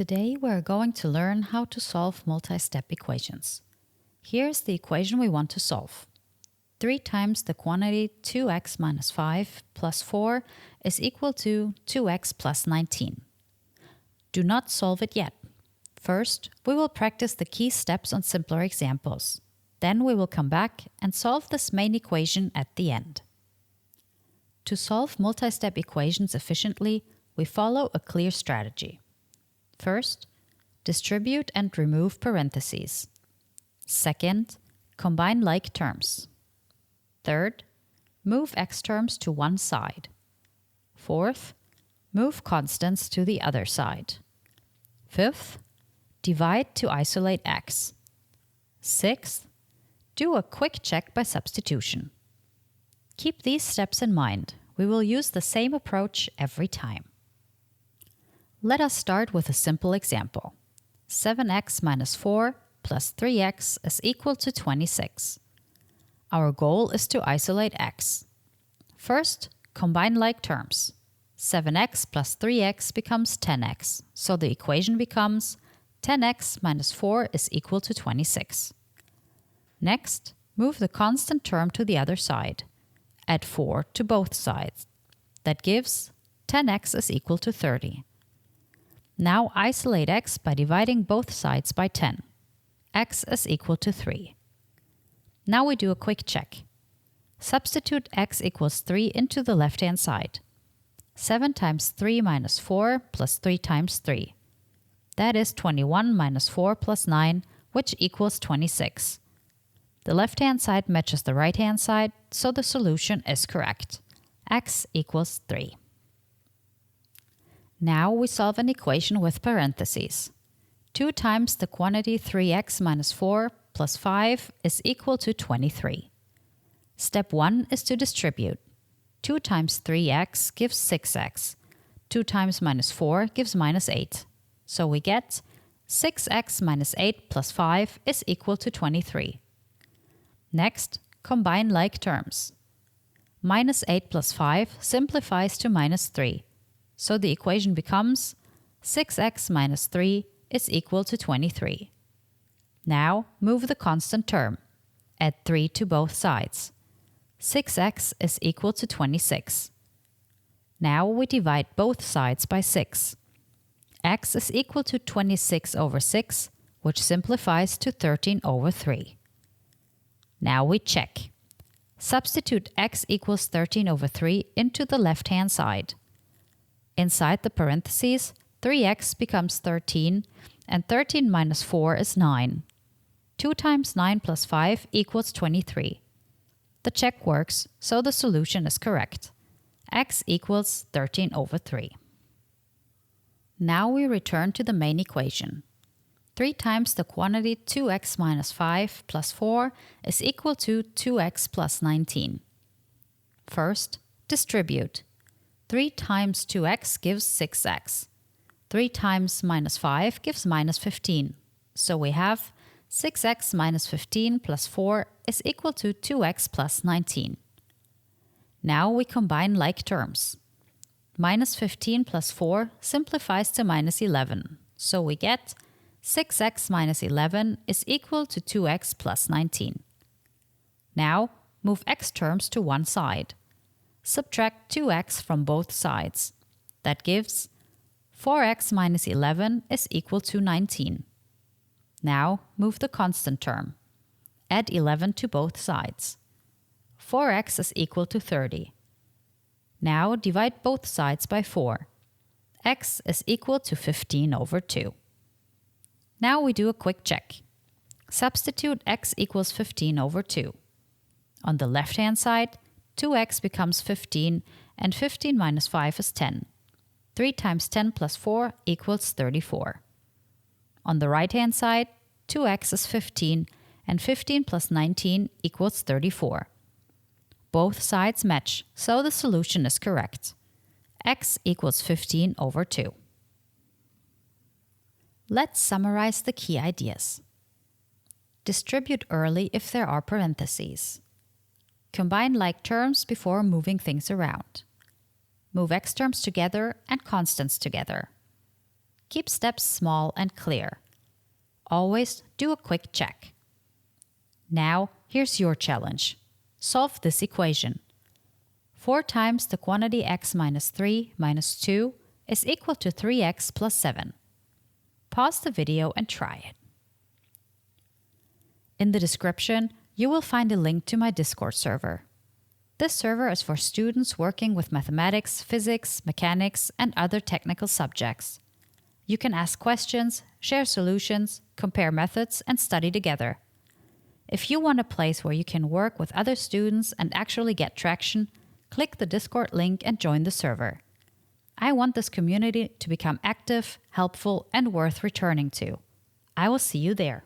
Today we're going to learn how to solve multi-step equations. Here's the equation we want to solve. 3 times the quantity 2x minus 5 plus 4 is equal to 2x plus 19. Do not solve it yet. First, we will practice the key steps on simpler examples. Then we will come back and solve this main equation at the end. To solve multi-step equations efficiently, we follow a clear strategy. First, distribute and remove parentheses. Second, combine like terms. Third, move x terms to one side. Fourth, move constants to the other side. Fifth, divide to isolate x. Sixth, do a quick check by substitution. Keep these steps in mind. We will use the same approach every time. Let us start with a simple example. 7x minus 4 plus 3x is equal to 26. Our goal is to isolate x. First, combine like terms. 7x plus 3x becomes 10x, so the equation becomes 10x minus 4 is equal to 26. Next, move the constant term to the other side. Add 4 to both sides. That gives 10x is equal to 30. Now isolate x by dividing both sides by 10. X is equal to 3. Now we do a quick check. Substitute x equals 3 into the left-hand side. 7 times 3 minus 4 plus 3 times 3. That is 21 minus 4 plus 9, which equals 26. The left-hand side matches the right-hand side, so the solution is correct. X equals 3. Now we solve an equation with parentheses. 2 times the quantity 3x minus 4 plus 5 is equal to 23. Step 1 is to distribute. 2 times 3x gives 6x. 2 times minus 4 gives minus 8. So we get 6x minus 8 plus 5 is equal to 23. Next, combine like terms. Minus 8 plus 5 simplifies to minus 3. So the equation becomes 6x minus 3 is equal to 23. Now move the constant term. Add 3 to both sides. 6x is equal to 26. Now we divide both sides by 6. X is equal to 26 over 6, which simplifies to 13 over 3. Now we check. Substitute x equals 13 over 3 into the left-hand side. Inside the parentheses, 3x becomes 13, and 13 minus 4 is 9. 2 times 9 plus 5 equals 23. The check works, so the solution is correct. X equals 13 over 3. Now we return to the main equation. 3 times the quantity 2x minus 5 plus 4 is equal to 2x plus 19. First, distribute. 3 times 2x gives 6x. 3 times minus 5 gives minus 15. So we have 6x minus 15 plus 4 is equal to 2x plus 19. Now we combine like terms. Minus 15 plus 4 simplifies to minus 11. So we get 6x minus 11 is equal to 2x plus 19. Now move x terms to one side. Subtract 2x from both sides. That gives 4x minus 11 is equal to 19. Now move the constant term. Add 11 to both sides. 4x is equal to 30. Now divide both sides by 4. X is equal to 15 over 2. Now we do a quick check. Substitute x equals 15 over 2. On the left-hand side, 2x becomes 15, and 15 minus 5 is 10. 3 times 10 plus 4 equals 34. On the right-hand side, 2x is 15, and 15 plus 19 equals 34. Both sides match, so the solution is correct. X equals 15 over 2. Let's summarize the key ideas. Distribute early if there are parentheses. Combine like terms before moving things around. Move x terms together and constants together. keep steps small and clear. Always do a quick check. Now, here's your challenge. Solve this equation. 4 times the quantity x minus 3 minus 2 is equal to 3x plus 7. Pause the video and try it. In the description, you will find a link to my Discord server. This server is for students working with mathematics, physics, mechanics, and other technical subjects. You can ask questions, share solutions, compare methods, and study together. If you want a place where you can work with other students and actually get traction, click the Discord link and join the server. I want this community to become active, helpful, and worth returning to. I will see you there.